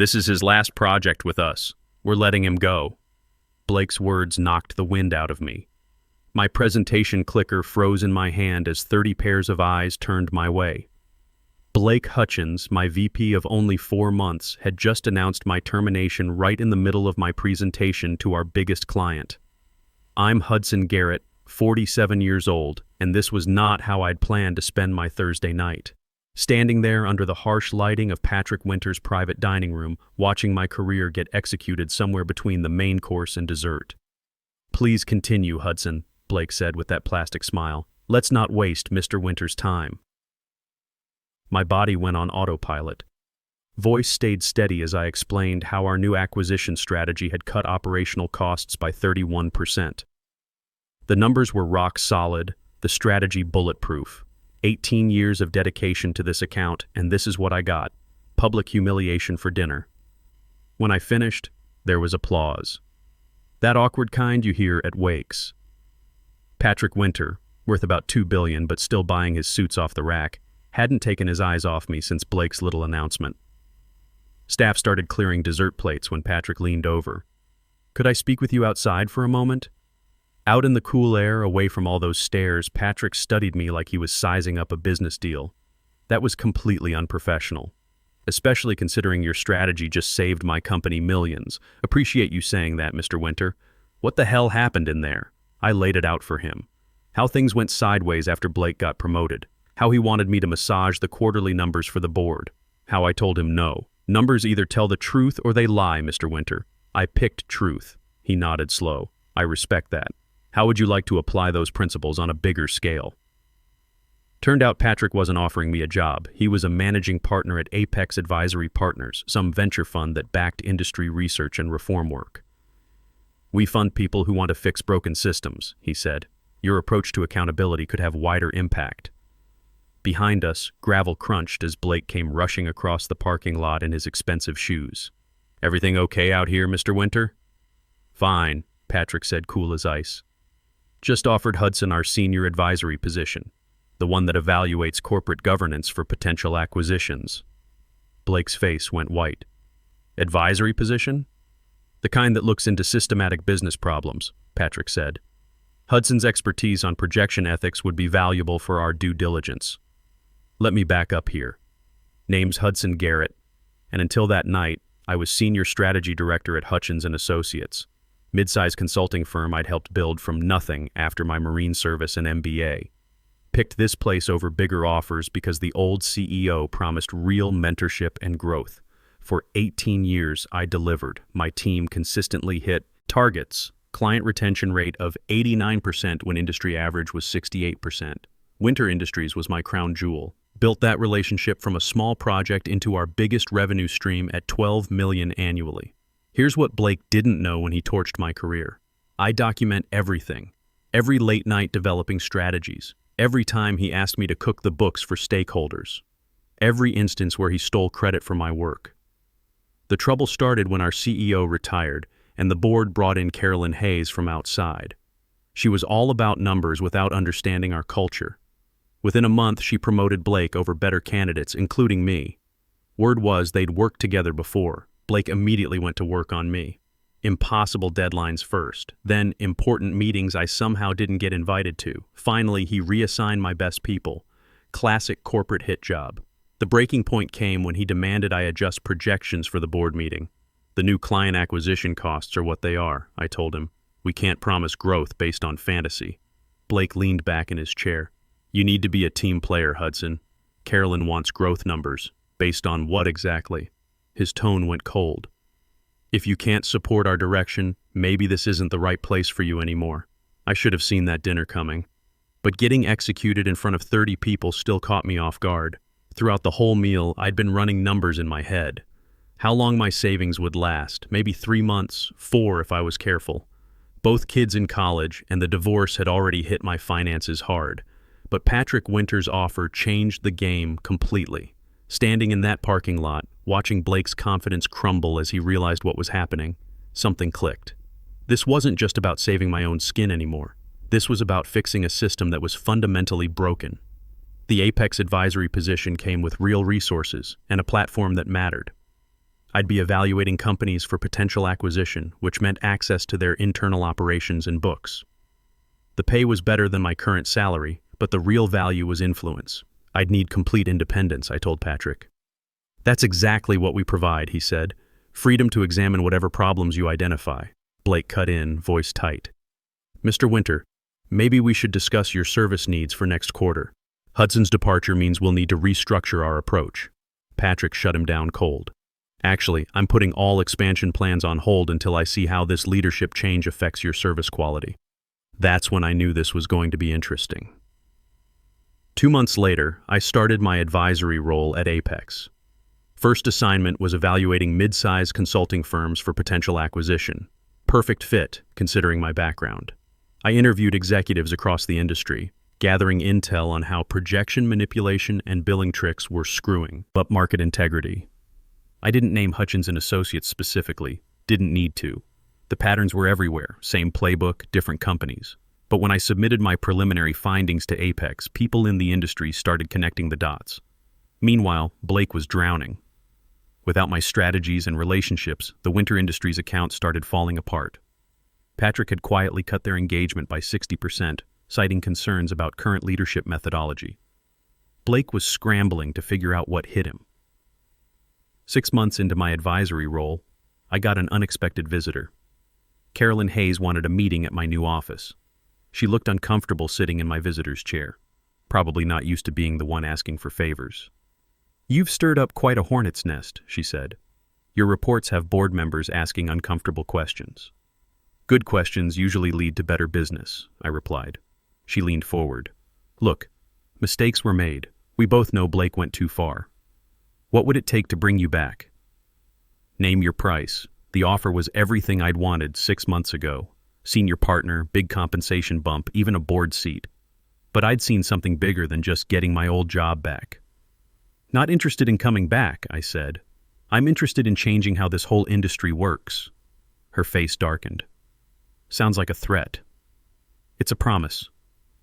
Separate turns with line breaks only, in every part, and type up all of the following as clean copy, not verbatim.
This is his last project with us. We're letting him go." Blake's words knocked the wind out of me. My presentation clicker froze in my hand as 30 pairs of eyes turned my way. Blake Hutchins, my VP of only 4 months, had just announced my termination right in the middle of my presentation to our biggest client. I'm Hudson Garrett, 47 years old, and this was not how I'd planned to spend my Thursday night. Standing there under the harsh lighting of Patrick Winter's private dining room, watching my career get executed somewhere between the main course and dessert. "Please continue, Hudson," Blake said with that plastic smile. "Let's not waste Mr. Winter's time." My body went on autopilot. Voice stayed steady as I explained how our new acquisition strategy had cut operational costs by 31%. The numbers were rock solid, the strategy bulletproof. 18 years of dedication to this account, and this is what I got: public humiliation for dinner. When I finished, there was applause. That awkward kind you hear at wakes. Patrick Winter, worth about $2 billion but still buying his suits off the rack, hadn't taken his eyes off me since Blake's little announcement. Staff started clearing dessert plates when Patrick leaned over. "Could I speak with you outside for a moment?" Out in the cool air, away from all those stares, Patrick studied me like he was sizing up a business deal. That was completely unprofessional. "Especially considering your strategy just saved my company millions. Appreciate you saying that, Mr. Winter. What the hell happened in there?" I laid it out for him. How things went sideways after Blake got promoted. How he wanted me to massage the quarterly numbers for the board. How I told him no. "Numbers either tell the truth or they lie, Mr. Winter." I picked truth. He nodded slow. "I respect that. How would you like to apply those principles on a bigger scale?" Turned out Patrick wasn't offering me a job. He was a managing partner at Apex Advisory Partners, some venture fund that backed industry research and reform work. "We fund people who want to fix broken systems," he said. "Your approach to accountability could have wider impact." Behind us, gravel crunched as Blake came rushing across the parking lot in his expensive shoes. "Everything okay out here, Mr. Winter?" "Fine," Patrick said, cool as ice. "Just offered Hudson our senior advisory position, the one that evaluates corporate governance for potential acquisitions." Blake's face went white. "Advisory position?" "The kind that looks into systematic business problems," Patrick said. "Hudson's expertise on projection ethics would be valuable for our due diligence." Let me back up here. Name's Hudson Garrett, and until that night, I was Senior Strategy Director at Hutchins & Associates, mid-size consulting firm I'd helped build from nothing after my Marine service and MBA. Picked this place over bigger offers because the old CEO promised real mentorship and growth. For 18 years, I delivered. My team consistently hit targets. Client retention rate of 89% when industry average was 68%. Winter Industries was my crown jewel. Built that relationship from a small project into our biggest revenue stream at $12 million annually. Here's what Blake didn't know when he torched my career. I document everything. Every late night developing strategies. Every time he asked me to cook the books for stakeholders. Every instance where he stole credit for my work. The trouble started when our CEO retired and the board brought in Carolyn Hayes from outside. She was all about numbers without understanding our culture. Within a month, she promoted Blake over better candidates, including me. Word was they'd worked together before. Blake immediately went to work on me. Impossible deadlines first, then important meetings I somehow didn't get invited to. Finally, he reassigned my best people. Classic corporate hit job. The breaking point came when he demanded I adjust projections for the board meeting. "The new client acquisition costs are what they are," I told him. "We can't promise growth based on fantasy." Blake leaned back in his chair. "You need to be a team player, Hudson. Carolyn wants growth numbers. Based on what exactly?" His tone went cold. "If you can't support our direction, maybe this isn't the right place for you anymore." I should have seen that dinner coming. But getting executed in front of 30 people still caught me off guard. Throughout the whole meal, I'd been running numbers in my head. How long my savings would last, maybe 3 months, 4 if I was careful. Both kids in college, and the divorce had already hit my finances hard. But Patrick Winter's offer changed the game completely. Standing in that parking lot, watching Blake's confidence crumble as he realized what was happening, something clicked. This wasn't just about saving my own skin anymore. This was about fixing a system that was fundamentally broken. The Apex advisory position came with real resources and a platform that mattered. I'd be evaluating companies for potential acquisition, which meant access to their internal operations and books. The pay was better than my current salary, but the real value was influence. I'd need complete independence, I told Patrick. That's exactly what we provide, he said. Freedom to examine whatever problems you identify. Blake cut in, voice tight. Mr. Winter, maybe we should discuss your service needs for next quarter. Hudson's departure means we'll need to restructure our approach. Patrick shut him down cold. Actually, I'm putting all expansion plans on hold until I see how this leadership change affects your service quality. That's when I knew this was going to be interesting. 2 months later, I started my advisory role at Apex. First assignment was evaluating mid-size consulting firms for potential acquisition. Perfect fit, considering my background. I interviewed executives across the industry, gathering intel on how projection manipulation and billing tricks were screwing up market integrity. I didn't name Hutchins & Associates specifically, didn't need to. The patterns were everywhere, same playbook, different companies. But when I submitted my preliminary findings to Apex, people in the industry started connecting the dots. Meanwhile, Blake was drowning. Without my strategies and relationships, the Winter Industries account started falling apart. Patrick had quietly cut their engagement by 60%, citing concerns about current leadership methodology. Blake was scrambling to figure out what hit him. 6 months into my advisory role, I got an unexpected visitor. Carolyn Hayes wanted a meeting at my new office. She looked uncomfortable sitting in my visitor's chair, probably not used to being the one asking for favors. You've stirred up quite a hornet's nest, she said. Your reports have board members asking uncomfortable questions. Good questions usually lead to better business, I replied. She leaned forward. Look, mistakes were made. We both know Blake went too far. What would it take to bring you back? Name your price. The offer was everything I'd wanted 6 months ago. Senior partner, big compensation bump, even a board seat. But I'd seen something bigger than just getting my old job back. Not interested in coming back, I said. I'm interested in changing how this whole industry works. Her face darkened. Sounds like a threat. It's a promise.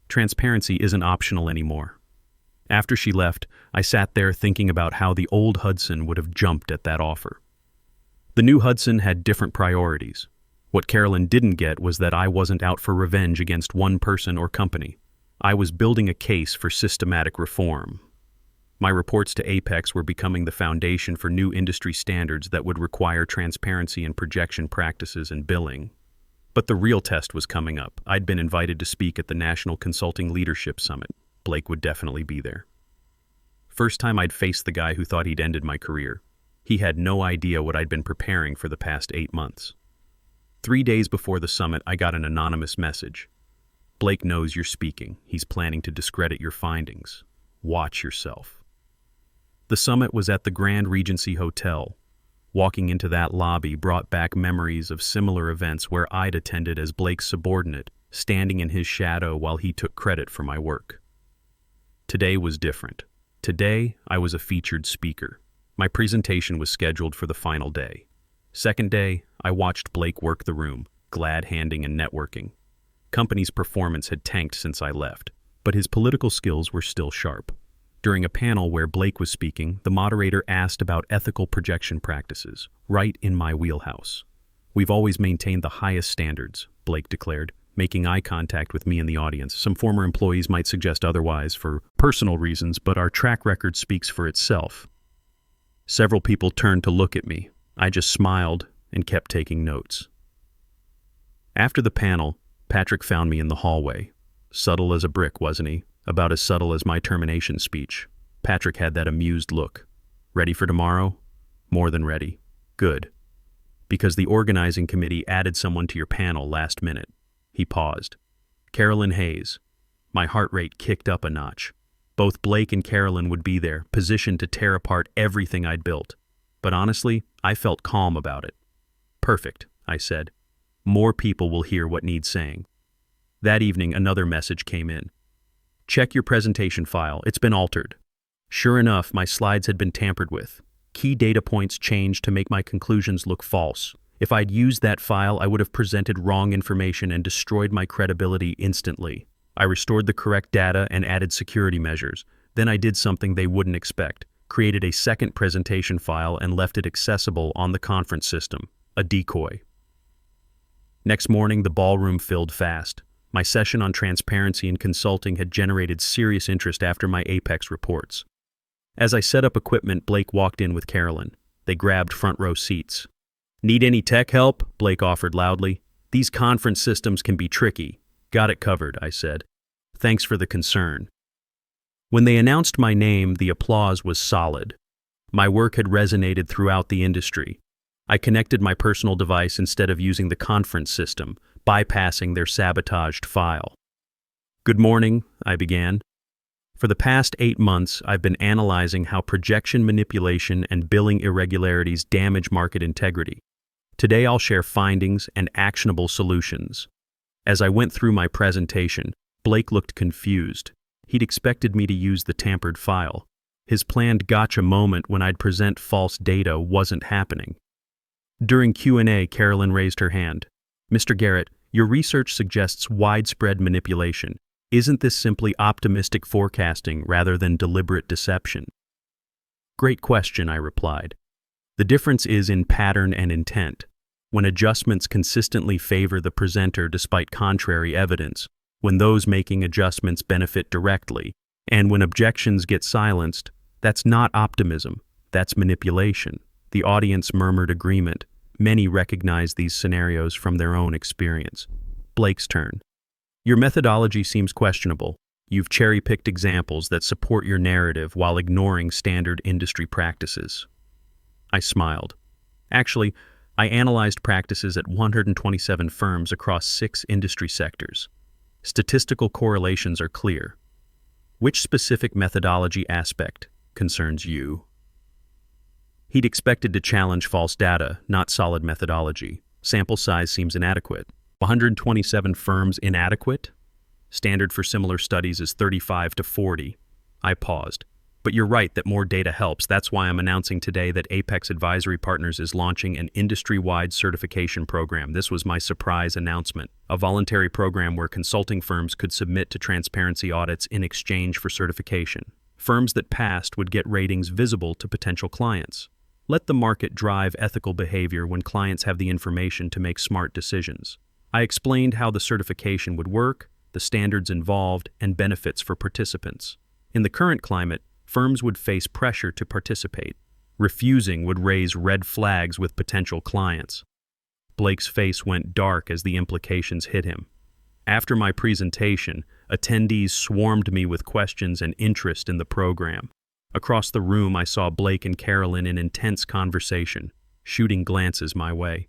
Transparency isn't optional anymore. After she left, I sat there thinking about how the old Hudson would have jumped at that offer. The new Hudson had different priorities. What Carolyn didn't get was that I wasn't out for revenge against one person or company. I was building a case for systematic reform. My reports to Apex were becoming the foundation for new industry standards that would require transparency in projection practices and billing. But the real test was coming up. I'd been invited to speak at the National Consulting Leadership Summit. Blake would definitely be there. First time I'd faced the guy who thought he'd ended my career. He had no idea what I'd been preparing for the past 8 months. 3 days before the summit, I got an anonymous message. Blake knows you're speaking. He's planning to discredit your findings. Watch yourself. The summit was at the Grand Regency Hotel. Walking into that lobby brought back memories of similar events where I'd attended as Blake's subordinate, standing in his shadow while he took credit for my work. Today was different. Today, I was a featured speaker. My presentation was scheduled for the final day. Second day, I watched Blake work the room, glad-handing and networking. Company's performance had tanked since I left, but his political skills were still sharp. During a panel where Blake was speaking, the moderator asked about ethical projection practices, right in my wheelhouse. We've always maintained the highest standards, Blake declared, making eye contact with me in the audience. Some former employees might suggest otherwise for personal reasons, but our track record speaks for itself. Several people turned to look at me. I just smiled and kept taking notes. After the panel, Patrick found me in the hallway. Subtle as a brick, wasn't he? About as subtle as my termination speech. Patrick had that amused look. Ready for tomorrow? More than ready. Good. Because the organizing committee added someone to your panel last minute. He paused. Carolyn Hayes. My heart rate kicked up a notch. Both Blake and Carolyn would be there, positioned to tear apart everything I'd built. But honestly, I felt calm about it. Perfect, I said. More people will hear what needs saying. That evening, another message came in. Check your presentation file. It's been altered. Sure enough, my slides had been tampered with. Key data points changed to make my conclusions look false. If I'd used that file, I would have presented wrong information and destroyed my credibility instantly. I restored the correct data and added security measures. Then I did something they wouldn't expect. created a second presentation file, and left it accessible on the conference system, a decoy. Next morning, the ballroom filled fast. My session on transparency and consulting had generated serious interest after my Apex reports. As I set up equipment, Blake walked in with Carolyn. They grabbed front row seats. "Need any tech help?" Blake offered loudly. "These conference systems can be tricky." "Got it covered," I said. "Thanks for the concern." When they announced my name, the applause was solid. My work had resonated throughout the industry. I connected my personal device instead of using the conference system, bypassing their sabotaged file. "Good morning," I began. "For the past 8 months, I've been analyzing how projection manipulation and billing irregularities damage market integrity. Today I'll share findings and actionable solutions." As I went through my presentation, Blake looked confused. He'd expected me to use the tampered file. His planned gotcha moment when I'd present false data wasn't happening. During Q&A, Carolyn raised her hand. "Mr. Garrett, your research suggests widespread manipulation. Isn't this simply optimistic forecasting rather than deliberate deception?" "Great question," I replied. "The difference is in pattern and intent. When adjustments consistently favor the presenter despite contrary evidence, when those making adjustments benefit directly, and when objections get silenced, that's not optimism, that's manipulation." The audience murmured agreement. Many recognized these scenarios from their own experience. Blake's turn. "Your methodology seems questionable. You've cherry-picked examples that support your narrative while ignoring standard industry practices." I smiled. "Actually, I analyzed practices at 127 firms across 6 industry sectors. Statistical correlations are clear. Which specific methodology aspect concerns you?" He'd expected to challenge false data, not solid methodology. Sample size seems inadequate. 127 firms inadequate? Standard for similar studies is 35 to 40. I paused. "But you're right that more data helps. That's why I'm announcing today that Apex Advisory Partners is launching an industry-wide certification program." This was my surprise announcement. A voluntary program where consulting firms could submit to transparency audits in exchange for certification. Firms that passed would get ratings visible to potential clients. Let the market drive ethical behavior when clients have the information to make smart decisions. I explained how the certification would work, the standards involved, and benefits for participants. In the current climate, firms would face pressure to participate. Refusing would raise red flags with potential clients. Blake's face went dark as the implications hit him. After my presentation, attendees swarmed me with questions and interest in the program. Across the room, I saw Blake and Carolyn in intense conversation, shooting glances my way.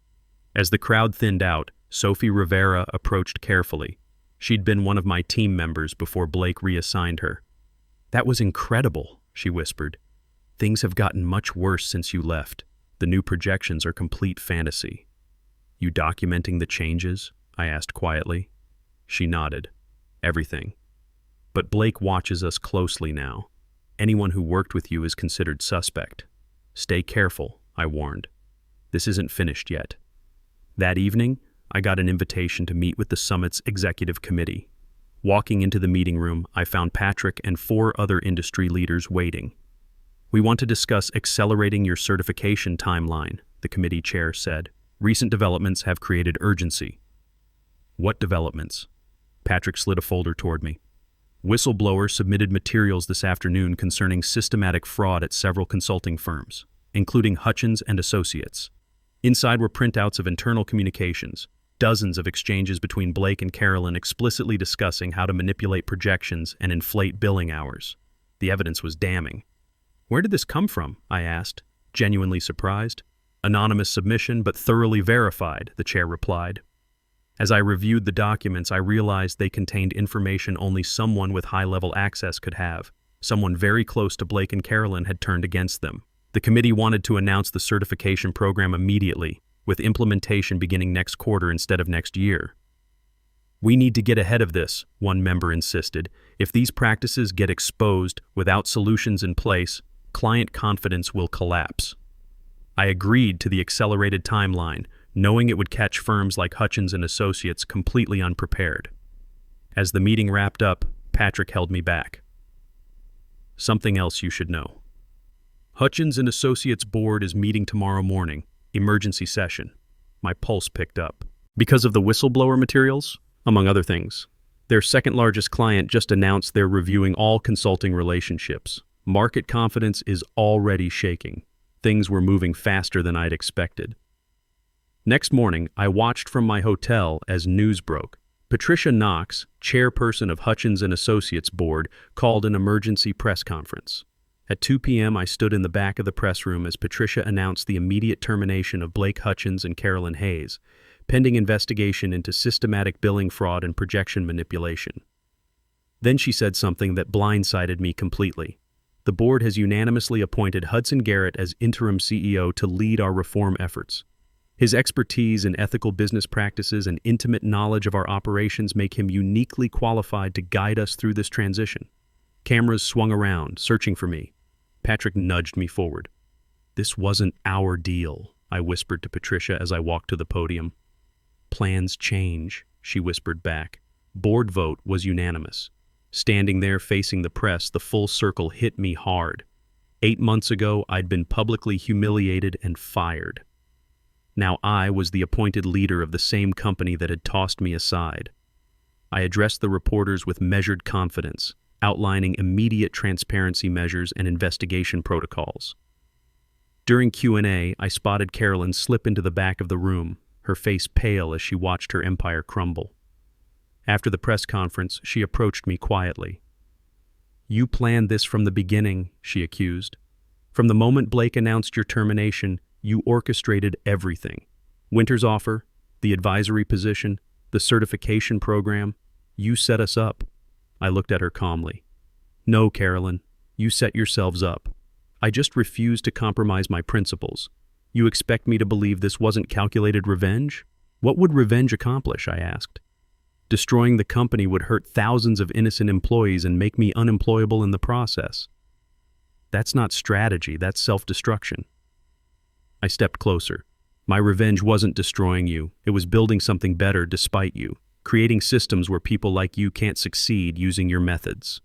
As the crowd thinned out, Sophie Rivera approached carefully. She'd been one of my team members before Blake reassigned her. "That was incredible," she whispered. "Things have gotten much worse since you left. The new projections are complete fantasy." "You documenting the changes?" I asked quietly. She nodded. "Everything. But Blake watches us closely now. Anyone who worked with you is considered suspect. Stay careful," I warned. "This isn't finished yet." That evening, I got an invitation to meet with the summit's executive committee. Walking into the meeting room, I found Patrick and 4 other industry leaders waiting. "We want to discuss accelerating your certification timeline," the committee chair said. "Recent developments have created urgency." "What developments?" Patrick slid a folder toward me. "Whistleblower submitted materials this afternoon concerning systematic fraud at several consulting firms, including Hutchins and Associates. Inside were printouts of internal communications, dozens of exchanges between Blake and Carolyn explicitly discussing how to manipulate projections and inflate billing hours. The evidence was damning." "Where did this come from?" I asked, genuinely surprised. "Anonymous submission, but thoroughly verified," the chair replied. As I reviewed the documents, I realized they contained information only someone with high-level access could have. Someone very close to Blake and Carolyn had turned against them. The committee wanted to announce the certification program immediately, with implementation beginning next quarter instead of next year. "We need to get ahead of this," one member insisted. "If these practices get exposed without solutions in place, client confidence will collapse." I agreed to the accelerated timeline, knowing it would catch firms like Hutchins and Associates completely unprepared. As the meeting wrapped up, Patrick held me back. "Something else you should know. Hutchins and Associates board is meeting tomorrow morning. Emergency session. My pulse picked up. Because of the whistleblower materials, among other things. Their second largest client just announced they're reviewing all consulting relationships. Market confidence is already shaking. Things were moving faster than I'd expected. Next morning, I watched from my hotel as news broke. Patricia Knox, chairperson of Hutchins and Associates board, called an emergency press conference. At 2 p.m., I stood in the back of the press room as Patricia announced the immediate termination of Blake Hutchins and Carolyn Hayes, pending investigation into systematic billing fraud and projection manipulation. Then she said something that blindsided me completely. The board has unanimously appointed Hudson Garrett as interim CEO to lead our reform efforts. His expertise in ethical business practices and intimate knowledge of our operations make him uniquely qualified to guide us through this transition. Cameras swung around, searching for me. Patrick nudged me forward. "This wasn't our deal," I whispered to Patricia as I walked to the podium. "Plans change," she whispered back. Board vote was unanimous. Standing there facing the press, the full circle hit me hard. 8 months ago, I'd been publicly humiliated and fired. Now I was the appointed leader of the same company that had tossed me aside. I addressed the reporters with measured confidence, outlining immediate transparency measures and investigation protocols. During Q&A, I spotted Carolyn slip into the back of the room, her face pale as she watched her empire crumble. After the press conference, she approached me quietly. "You planned this from the beginning," she accused. "From the moment Blake announced your termination, you orchestrated everything. Winter's offer, the advisory position, the certification program. You set us up." I looked at her calmly. "No, Carolyn, you set yourselves up. I just refuse to compromise my principles. You expect me to believe this wasn't calculated revenge? What would revenge accomplish?" I asked. "Destroying the company would hurt thousands of innocent employees and make me unemployable in the process. That's not strategy, that's self-destruction." I stepped closer. "My revenge wasn't destroying you. It was building something better despite you, creating systems where people like you can't succeed using your methods."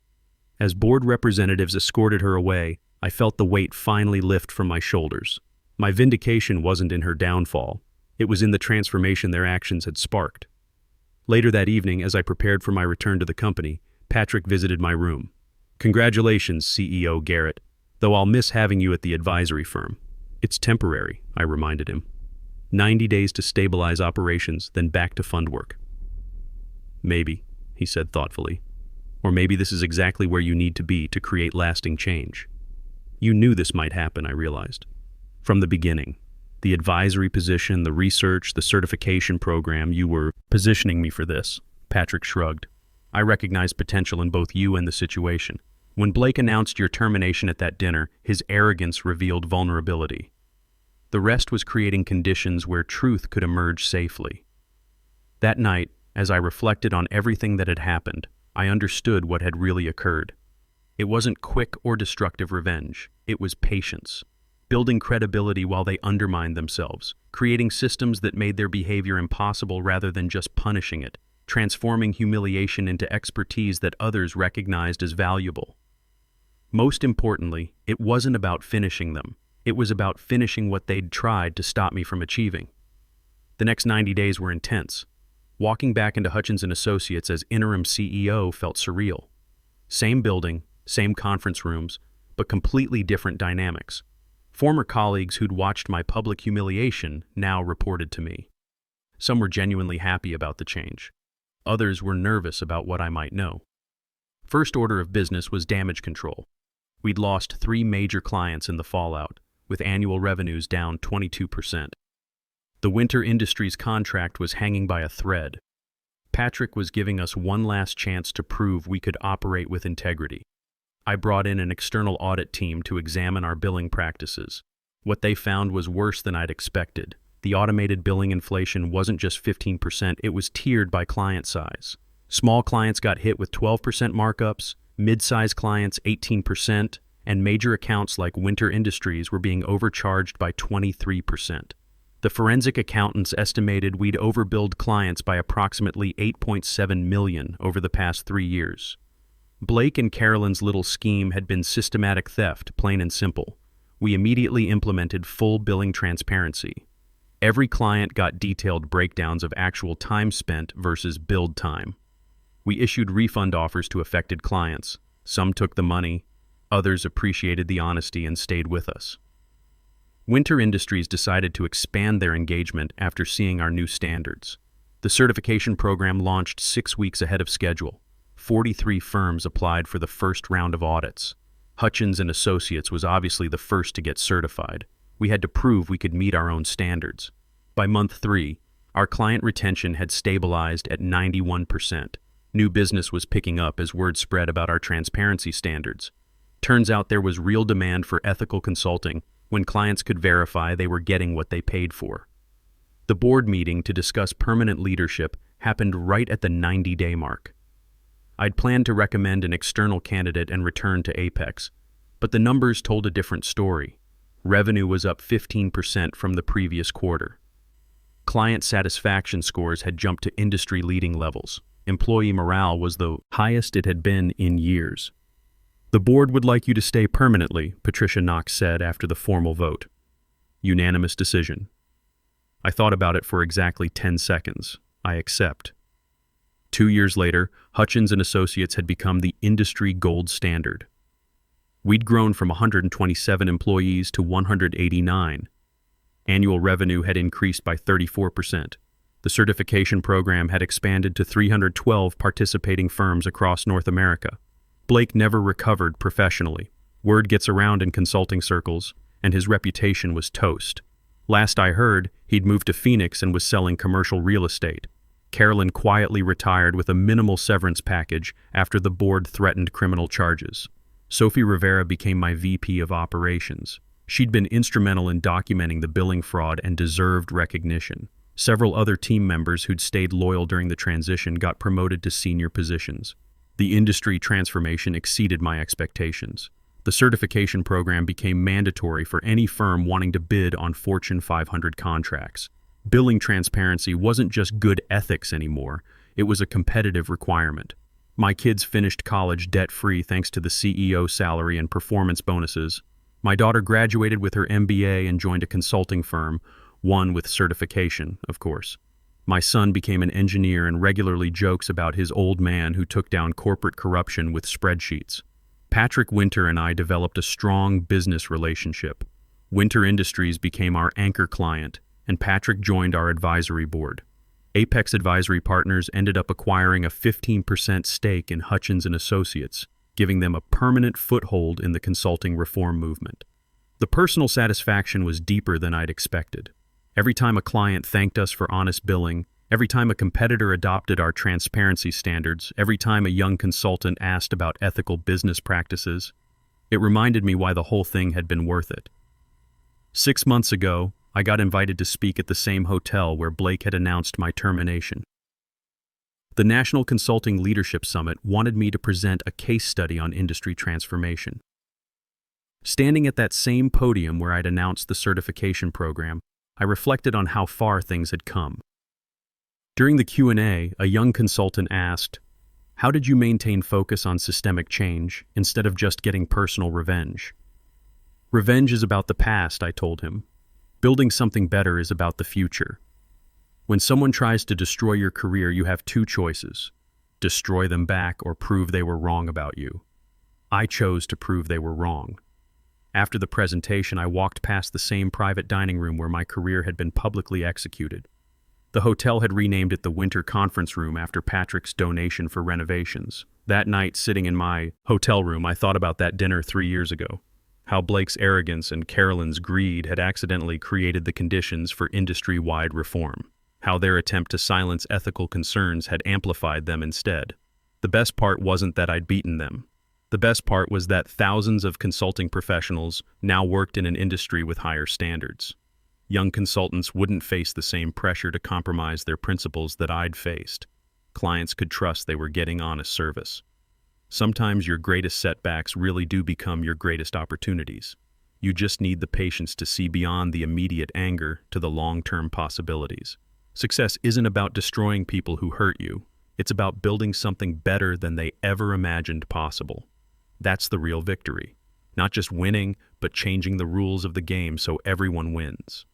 As board representatives escorted her away, I felt the weight finally lift from my shoulders. My vindication wasn't in her downfall. It was in the transformation their actions had sparked. Later that evening, as I prepared for my return to the company, Patrick visited my room. "Congratulations, CEO Garrett, though I'll miss having you at the advisory firm." "It's temporary," I reminded him. 90 days to stabilize operations, then back to fund work." "Maybe," he said thoughtfully. "Or maybe this is exactly where you need to be to create lasting change." "You knew this might happen," I realized. "From the beginning. The advisory position, the research, the certification program, you were positioning me for this." Patrick shrugged. "I recognized potential in both you and the situation. When Blake announced your termination at that dinner, his arrogance revealed vulnerability. The rest was creating conditions where truth could emerge safely." That night, as I reflected on everything that had happened, I understood what had really occurred. It wasn't quick or destructive revenge. It was patience. Building credibility while they undermined themselves, creating systems that made their behavior impossible rather than just punishing it, transforming humiliation into expertise that others recognized as valuable. Most importantly, it wasn't about finishing them. It was about finishing what they'd tried to stop me from achieving. The next 90 days were intense. Walking back into Hutchins & Associates as interim CEO felt surreal. Same building, same conference rooms, but completely different dynamics. Former colleagues who'd watched my public humiliation now reported to me. Some were genuinely happy about the change. Others were nervous about what I might know. First order of business was damage control. We'd lost 3 major clients in the fallout, with annual revenues down 22%. The Winter Industries contract was hanging by a thread. Patrick was giving us one last chance to prove we could operate with integrity. I brought in an external audit team to examine our billing practices. What they found was worse than I'd expected. The automated billing inflation wasn't just 15%, it was tiered by client size. Small clients got hit with 12% markups, mid-size clients 18%, and major accounts like Winter Industries were being overcharged by 23%. The forensic accountants estimated we'd overbilled clients by approximately $8.7 million over the past 3 years. Blake and Carolyn's little scheme had been systematic theft, plain and simple. We immediately implemented full billing transparency. Every client got detailed breakdowns of actual time spent versus billed time. We issued refund offers to affected clients. Some took the money, others appreciated the honesty and stayed with us. Winter Industries decided to expand their engagement after seeing our new standards. The certification program launched 6 weeks ahead of schedule. 43 firms applied for the first round of audits. Hutchins & Associates was obviously the first to get certified. We had to prove we could meet our own standards. By month 3, our client retention had stabilized at 91%. New business was picking up as word spread about our transparency standards. Turns out there was real demand for ethical consulting when clients could verify they were getting what they paid for. The board meeting to discuss permanent leadership happened right at the 90-day mark. I'd planned to recommend an external candidate and return to Apex, but the numbers told a different story. Revenue was up 15% from the previous quarter. Client satisfaction scores had jumped to industry-leading levels. Employee morale was the highest it had been in years. "The board would like you to stay permanently," Patricia Knox said after the formal vote. Unanimous decision. I thought about it for exactly 10 seconds. I accept. 2 years later, Hutchins & Associates had become the industry gold standard. We'd grown from 127 employees to 189. Annual revenue had increased by 34%. The certification program had expanded to 312 participating firms across North America. Blake never recovered professionally. Word gets around in consulting circles, and his reputation was toast. Last I heard, he'd moved to Phoenix and was selling commercial real estate. Carolyn quietly retired with a minimal severance package after the board threatened criminal charges. Sophie Rivera became my VP of operations. She'd been instrumental in documenting the billing fraud and deserved recognition. Several other team members who'd stayed loyal during the transition got promoted to senior positions. The industry transformation exceeded my expectations. The certification program became mandatory for any firm wanting to bid on Fortune 500 contracts. Billing transparency wasn't just good ethics anymore, it was a competitive requirement. My kids finished college debt-free thanks to the CEO salary and performance bonuses. My daughter graduated with her MBA and joined a consulting firm, one with certification, of course. My son became an engineer and regularly jokes about his old man who took down corporate corruption with spreadsheets. Patrick Winter and I developed a strong business relationship. Winter Industries became our anchor client, and Patrick joined our advisory board. Apex Advisory Partners ended up acquiring a 15% stake in Hutchins & Associates, giving them a permanent foothold in the consulting reform movement. The personal satisfaction was deeper than I'd expected. Every time a client thanked us for honest billing, every time a competitor adopted our transparency standards, every time a young consultant asked about ethical business practices, it reminded me why the whole thing had been worth it. 6 months ago, I got invited to speak at the same hotel where Blake had announced my termination. The National Consulting Leadership Summit wanted me to present a case study on industry transformation. Standing at that same podium where I'd announced the certification program, I reflected on how far things had come. During the Q&A, a young consultant asked, "How did you maintain focus on systemic change instead of just getting personal revenge?" "Revenge is about the past," I told him. "Building something better is about the future. When someone tries to destroy your career, you have 2 choices: destroy them back or prove they were wrong about you. I chose to prove they were wrong." After the presentation, I walked past the same private dining room where my career had been publicly executed. The hotel had renamed it the Winter Conference Room after Patrick's donation for renovations. That night, sitting in my hotel room, I thought about that dinner 3 years ago. How Blake's arrogance and Carolyn's greed had accidentally created the conditions for industry-wide reform. How their attempt to silence ethical concerns had amplified them instead. The best part wasn't that I'd beaten them. The best part was that thousands of consulting professionals now worked in an industry with higher standards. Young consultants wouldn't face the same pressure to compromise their principles that I'd faced. Clients could trust they were getting honest service. Sometimes your greatest setbacks really do become your greatest opportunities. You just need the patience to see beyond the immediate anger to the long-term possibilities. Success isn't about destroying people who hurt you. It's about building something better than they ever imagined possible. That's the real victory. Not just winning, but changing the rules of the game so everyone wins.